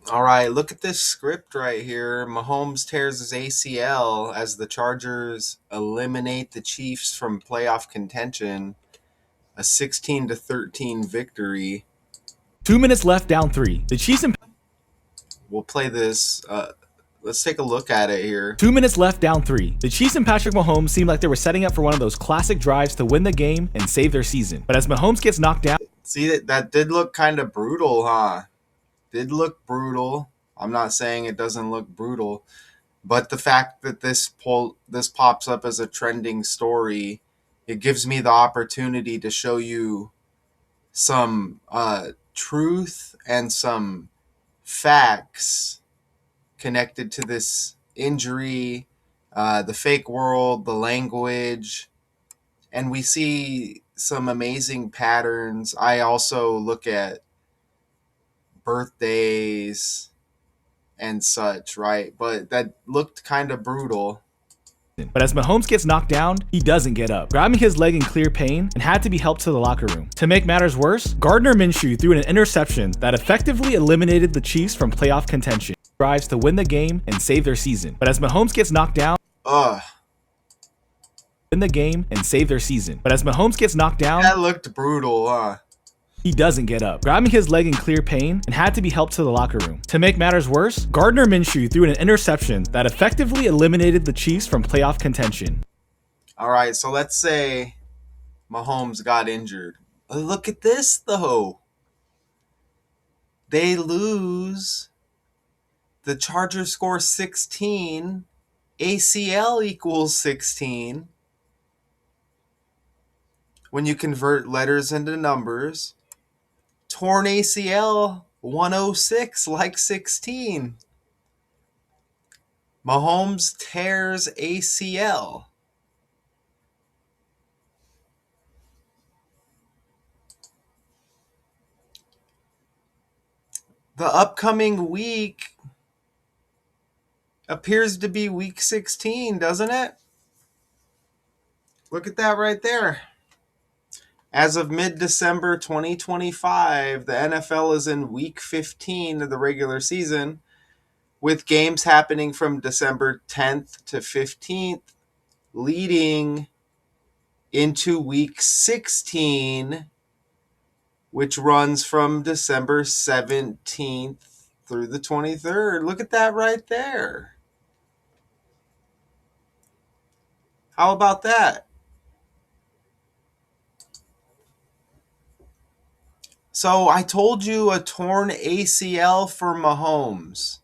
All right, look at this script right here. Mahomes tears his ACL as the Chargers eliminate the Chiefs from playoff contention. A 16-13 victory. 2 minutes left, down three. The Chiefs and We'll play this. Let's take a look at it here. 2 minutes left, down three. The Chiefs and Patrick Mahomes seemed like they were setting up for one of those classic drives to win the game and save their season. But as Mahomes gets knocked down, See, that did look kind of brutal, huh? Did look brutal. I'm not saying it doesn't look brutal, but the fact that this pops up as a trending story, it gives me the opportunity to show you some truth and some facts connected to this injury, the fake world, the language, and we see some amazing patterns. I also look at birthdays and such, right? But that looked kind of brutal. but as Mahomes gets knocked down, he doesn't get up, grabbing his leg in clear pain and had to be helped to the locker room. To make matters worse, Gardner Minshew threw an interception that effectively eliminated the Chiefs from playoff contention. Drives to win the game and save their season. But as Mahomes gets knocked down, Ugh, win the game and save their season. But as Mahomes gets knocked down, that looked brutal, huh? he doesn't get up, grabbing his leg in clear pain and had to be helped to the locker room. To make matters worse, Gardner Minshew threw an interception that effectively eliminated the Chiefs from playoff contention. All right, so let's say Mahomes got injured. Look at this, though. They lose. The Chargers score 16. ACL equals 16. When you convert letters into numbers, torn ACL 106 like 16. Mahomes tears ACL. The upcoming week appears to be week 16, doesn't it? Look at that right there. As of mid-December 2025, the NFL is in week 15 of the regular season, with games happening from December 10th to 15th, leading into week 16, which runs from December 17th through the 23rd. Look at that right there. How about that? So I told you a torn ACL for Mahomes.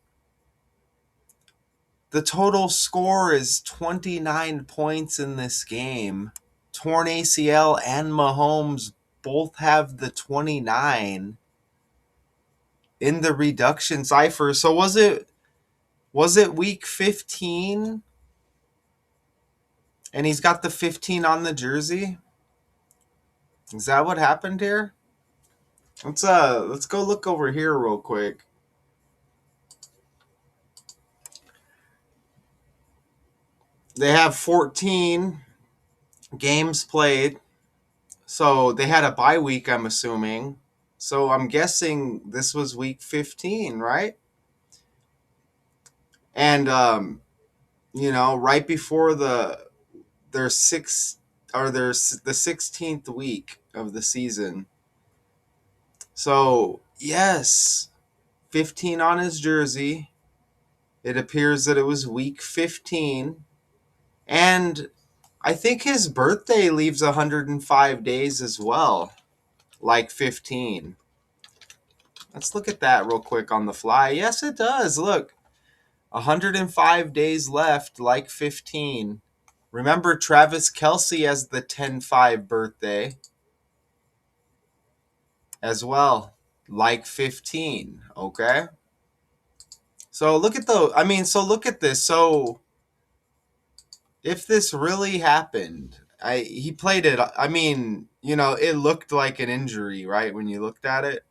The total score is 29 points in this game. Torn ACL and Mahomes both have the 29 in the reduction cipher. So was it week 15? And he's got the 15 on the jersey? Is that what happened here? Let's go look over here real quick. They have 14 games played. So they had a bye week, I'm assuming. So I'm guessing this was week 15, right? And right before their six or their the 16th week of the season. So, yes, 15 on his jersey. It appears that it was week 15. And I think his birthday leaves 105 days as well, like 15. Let's look at that real quick on the fly. Yes, it does. Look, 105 days left, like 15. Remember, Travis Kelce has the 10-5 birthday as well, like 15. Okay? So look at look at this. So if this really happened, he played it. It looked like an injury, right, when you looked at it.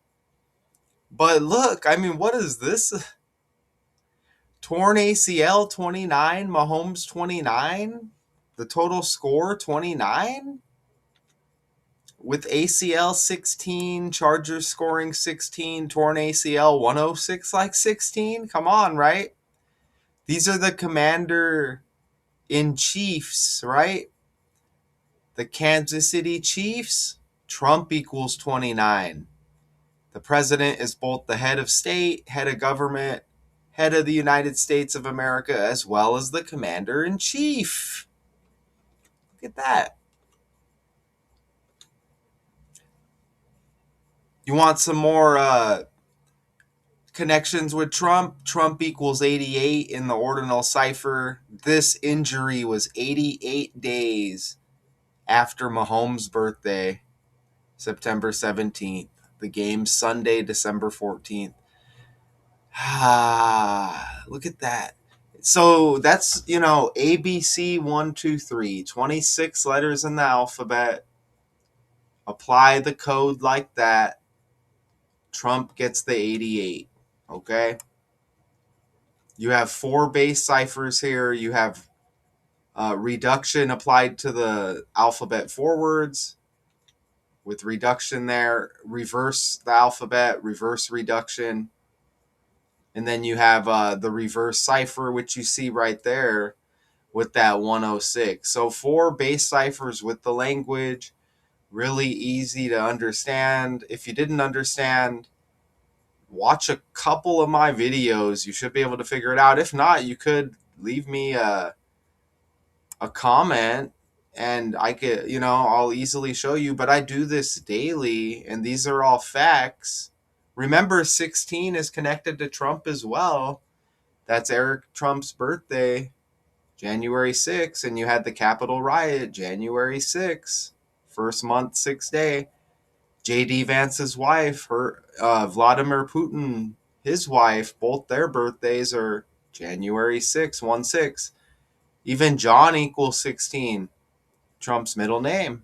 But look, what is this? Torn ACL 29, Mahomes 29, the total score 29. with ACL 16, Chargers scoring 16, torn ACL 106 like 16. Come on, right? These are the commander in chiefs, right? The Kansas City Chiefs, Trump equals 29. The president is both the head of state, head of government, head of the United States of America, as well as the commander in chief. Look at that. You want some more connections with Trump? Trump equals 88 in the ordinal cipher. This injury was 88 days after Mahomes' birthday, September 17th. The game Sunday, December 14th. Ah, look at that. So that's, ABC 1, 2, 3, 26 letters in the alphabet. Apply the code like that. Trump gets the 88. Okay? You have 4 base ciphers here. You have reduction applied to the alphabet forwards. With reduction there, reverse the alphabet, reverse reduction. And then you have the reverse cipher, which you see right there with that 106. So 4 base ciphers with the language, really easy to understand. If you didn't understand, watch a couple of my videos. You should be able to figure it out. If not, you could leave me a comment and I could, I'll easily show you. But I do this daily and these are all facts. Remember, 16 is connected to Trump as well. That's Eric Trump's birthday, January 6th, and you had the Capitol riot, January 6th, first month, 6th day. J.D. Vance's wife, Vladimir Putin, his wife, both their birthdays are January 6th, 1/6. Even John equals 16, Trump's middle name,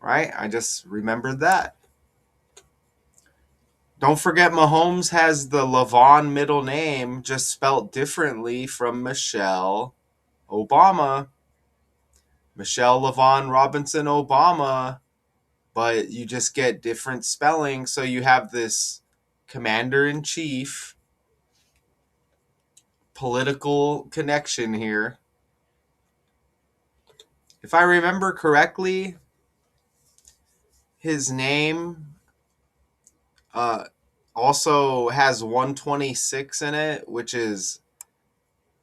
right? I just remembered that. Don't forget Mahomes has the Lavon middle name, just spelt differently from Michelle Obama. Michelle LaVaughn Robinson Obama, but you just get different spelling. So you have this commander in chief political connection here. If I remember correctly, his name uh, also has 126 in it, which is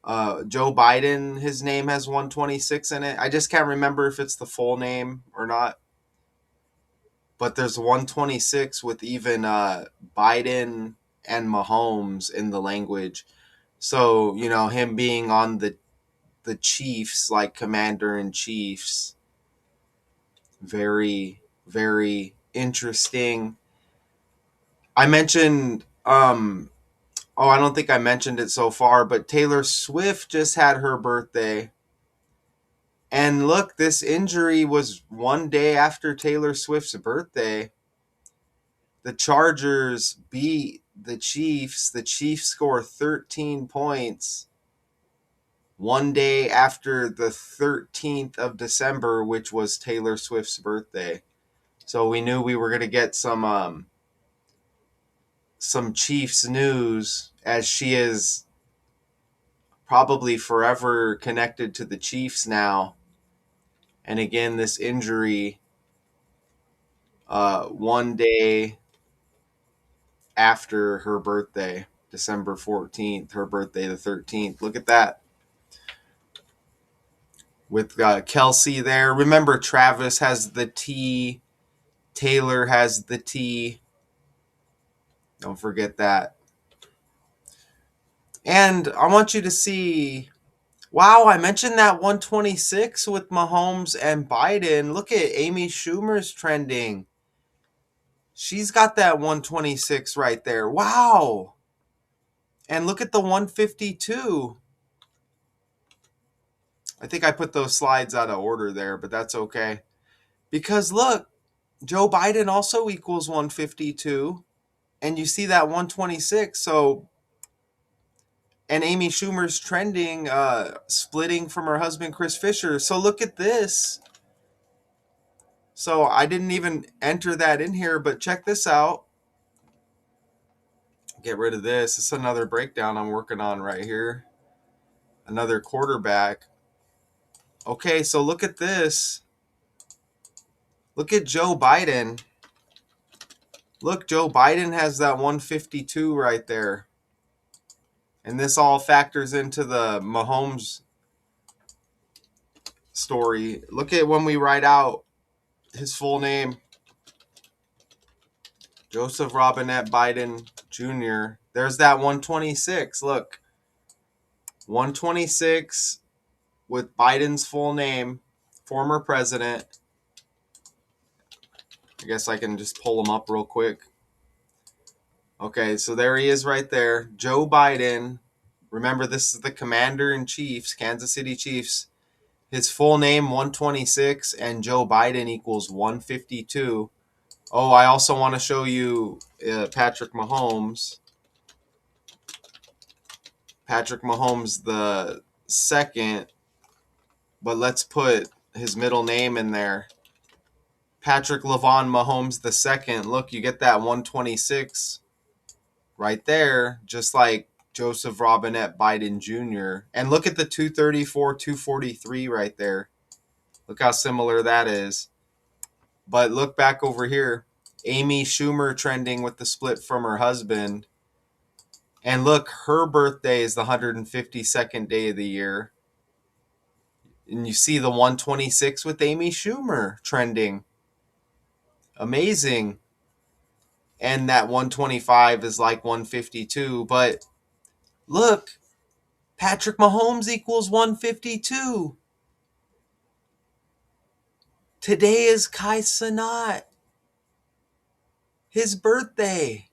Joe Biden. His name has 126 in it. I just can't remember if it's the full name or not. But there's 126 with even Biden and Mahomes in the language. So, him being on the Chiefs, like commander in chiefs, very, very interesting. I mentioned, I don't think I mentioned it so far, but Taylor Swift just had her birthday. And look, this injury was one day after Taylor Swift's birthday. The Chargers beat the Chiefs. The Chiefs score 13 points one day after the 13th of December, which was Taylor Swift's birthday. So we knew we were going to get some Chiefs news, as she is probably forever connected to the Chiefs now. And again, this injury one day after her birthday, December 14th, her birthday the 13th. Look at that. With Kelsey there. Remember, Travis has the T. Taylor has the T. Don't forget that. And I want you to see. Wow, I mentioned that 126 with Mahomes and Biden. Look at Amy Schumer's trending. She's got that 126 right there. Wow. And look at the 152. I think I put those slides out of order there, but that's okay. Because look, Joe Biden also equals 152. And you see that 126. So, and Amy Schumer's trending, splitting from her husband, Chris Fisher. So look at this. So I didn't even enter that in here, but check this out. Get rid of this. It's another breakdown I'm working on right here. Another quarterback. Okay, so look at this. Look at Joe Biden. Look, Joe Biden has that 152 right there. And this all factors into the Mahomes story. Look at when we write out his full name. Joseph Robinette Biden Jr. There's that 126. Look, 126 with Biden's full name, former president. I guess I can just pull him up real quick. Okay, so there he is right there. Joe Biden. Remember, this is the commander-in-chiefs, Kansas City Chiefs. His full name, 126, and Joe Biden equals 152. Oh, I also want to show you Patrick Mahomes. Patrick Mahomes the second, but let's put his middle name in there. Patrick LaVon Mahomes the second. Look, you get that 126 right there, just like Joseph Robinette Biden Jr. And look at the 234, 243 right there. Look how similar that is. But look back over here. Amy Schumer trending with the split from her husband. And look, her birthday is the 152nd day of the year. And you see the 126 with Amy Schumer trending. Amazing. And that 125 is like 152. But look, Patrick Mahomes equals 152. Today is Kai Cenat. His birthday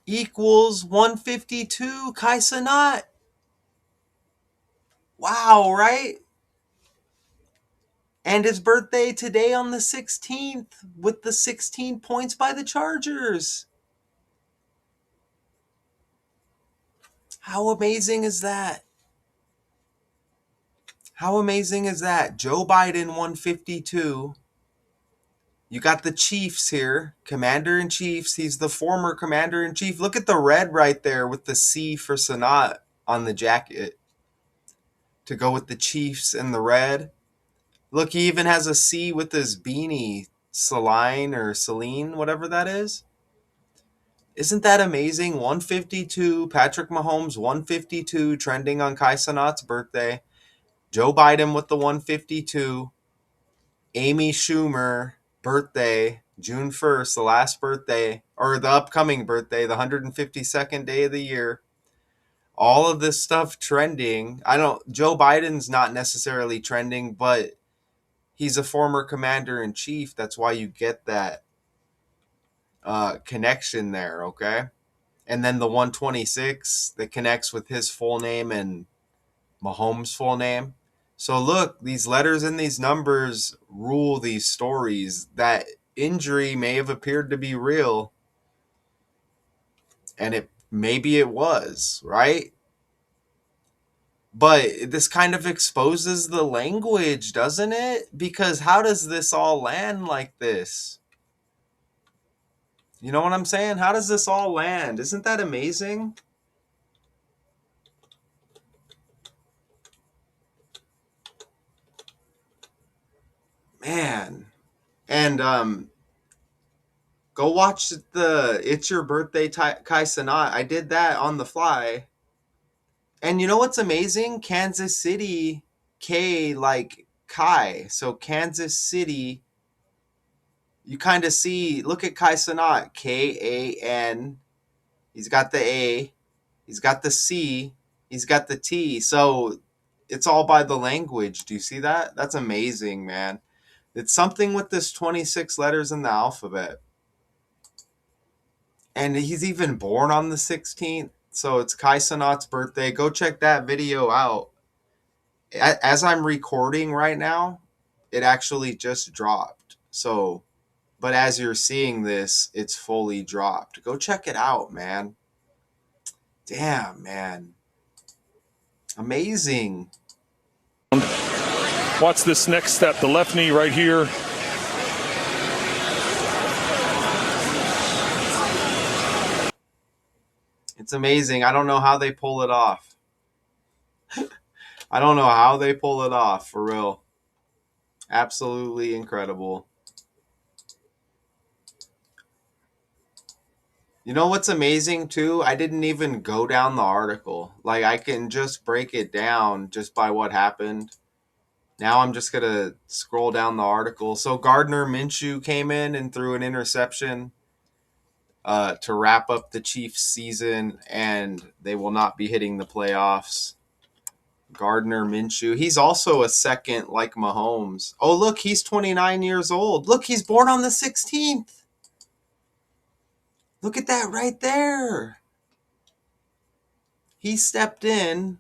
equals 152. Kai Cenat. Wow, right? And his birthday today on the 16th with the 16 points by the Chargers. How amazing is that? How amazing is that? Joe Biden 152. You got the Chiefs here, Commander-in-Chiefs. He's the former Commander-in-Chief. Look at the red right there with the C for Sanat on the jacket to go with the Chiefs and the red. Look, he even has a C with his beanie, Celine, whatever that is. Isn't that amazing? 152, Patrick Mahomes 152, trending on Kai Cenat's birthday. Joe Biden with the 152. Amy Schumer, birthday, June 1st, the last birthday, or the upcoming birthday, the 152nd day of the year. All of this stuff trending. Joe Biden's not necessarily trending, but he's a former commander-in-chief. That's why you get that connection there, okay? And then the 126 that connects with his full name and Mahomes' full name. So look, these letters and these numbers rule these stories. That injury may have appeared to be real, and maybe it was, right? But this kind of exposes the language, doesn't it? Because how does this all land like this? You know what I'm saying? How does this all land? Isn't that amazing? Man. And go watch the It's Your Birthday Kai Cenat. I did that on the fly. And you know what's amazing? Kansas City, K like Kai. So Kansas City, you kind of see, look at Kai Cenat, Kan. He's got the A, he's got the C, he's got the T. So it's all by the language. Do you see that? That's amazing, man. It's something with this 26 letters in the alphabet. And he's even born on the 16th. So it's Kai Cenat's birthday. Go check that video out. As I'm recording right now, it actually just dropped. So, but as you're seeing this, it's fully dropped. Go check it out, man. Damn, man. Amazing. Watch this next step, the left knee right here. It's amazing. I don't know how they pull it off. I don't know how they pull it off, for real. Absolutely incredible. You know what's amazing too? I didn't even go down the article. Like, I can just break it down just by what happened. Now I'm just going to scroll down the article. So Gardner Minshew came in and threw an interception to wrap up the Chiefs season, and they will not be hitting the playoffs. Gardner Minshew. He's also a second like Mahomes. Oh, look, he's 29 years old. Look, he's born on the 16th. Look at that right there. He stepped in.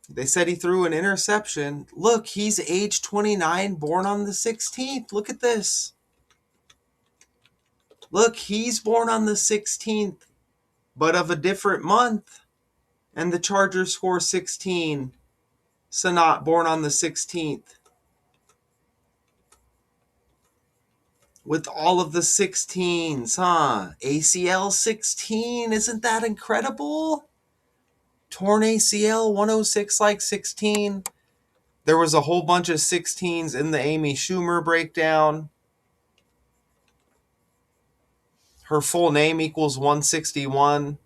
They said he threw an interception. Look, he's age 29, born on the 16th. Look at this. Look, he's born on the 16th, but of a different month. And the Chargers score 16. Sanat, born on the 16th. With all of the 16s, huh? ACL 16, isn't that incredible? Torn ACL 106 like 16. There was a whole bunch of 16s in the Amy Schumer breakdown. Her full name equals 161.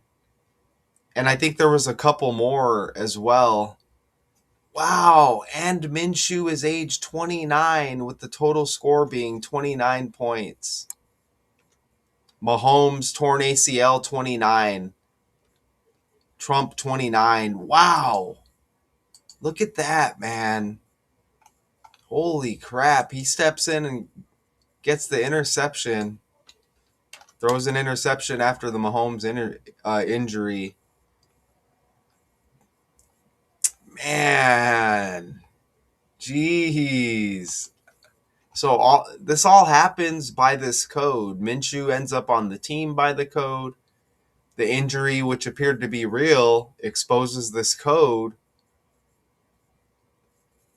And I think there was a couple more as well. Wow, and Minshew is age 29 with the total score being 29 points. Mahomes torn ACL 29. Trump 29. Wow. Look at that, man. Holy crap. He steps in and gets the interception. Throws an interception after the Mahomes injury. Man. Jeez. So this all happens by this code. Minshew ends up on the team by the code. The injury, which appeared to be real, exposes this code.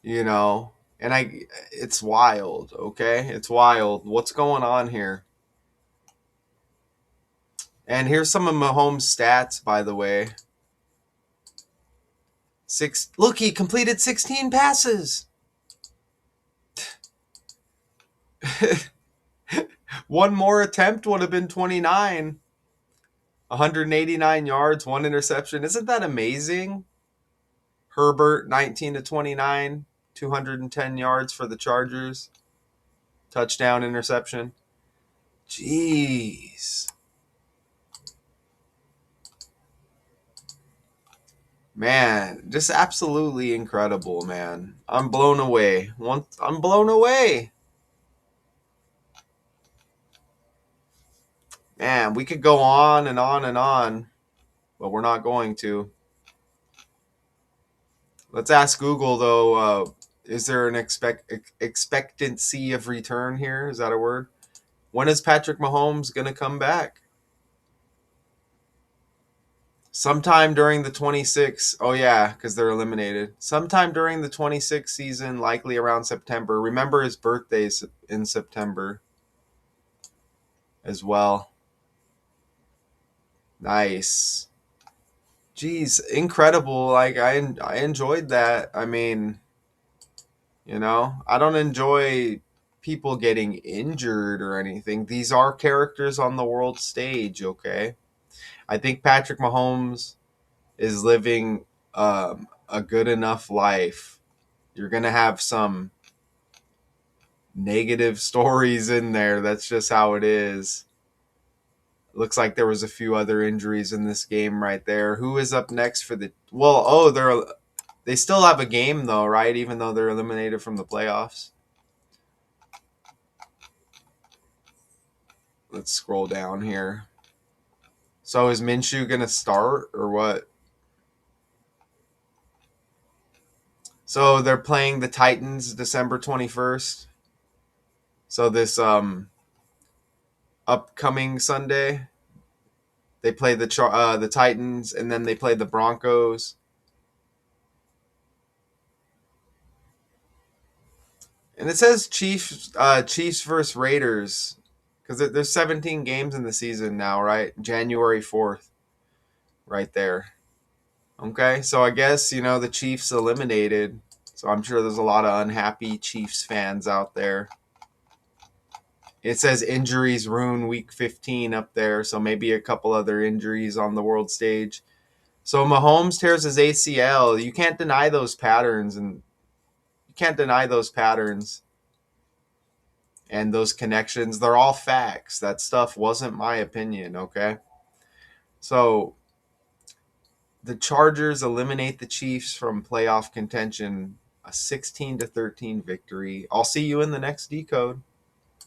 And it's wild, okay? It's wild. What's going on here? And here's some of Mahomes' stats, by the way. Look, he completed 16 passes. One more attempt would have been 29. 189 yards, one interception. Isn't that amazing? Herbert, 19 to 29, 210 yards for the Chargers. Touchdown, interception. Jeez. Man, just absolutely incredible, man. I'm blown away. I'm blown away. Man, we could go on and on and on, but we're not going to. Let's ask Google, though, is there an expectancy of return here? Is that a word? When is Patrick Mahomes going to come back? Sometime during the 26th. Oh, yeah, because they're eliminated. Sometime during the 26th season, likely around September. Remember, his birthday's in September as well. Nice. Jeez, incredible. Like, I enjoyed that. I mean, I don't enjoy people getting injured or anything. These are characters on the world stage, okay? I think Patrick Mahomes is living a good enough life. You're going to have some negative stories in there. That's just how it is. Looks like there was a few other injuries in this game right there. Who is up next for the... Well, they still have a game, though, right? Even though they're eliminated from the playoffs. Let's scroll down here. So is Minshew going to start or what? So they're playing the Titans December 21st. So this upcoming Sunday, they play the Titans, and then they play the Broncos. And it says Chiefs versus Raiders because there's 17 games in the season now, right? January 4th, right there. Okay, so I guess the Chiefs eliminated. So I'm sure there's a lot of unhappy Chiefs fans out there. It says injuries ruin week 15 up there, so maybe a couple other injuries on the world stage. So Mahomes tears his ACL. You can't deny those patterns, and you can't deny those patterns and those connections. They're all facts. That stuff wasn't my opinion, okay? So the Chargers eliminate the Chiefs from playoff contention, a 16-13 victory. I'll see you in the next decode.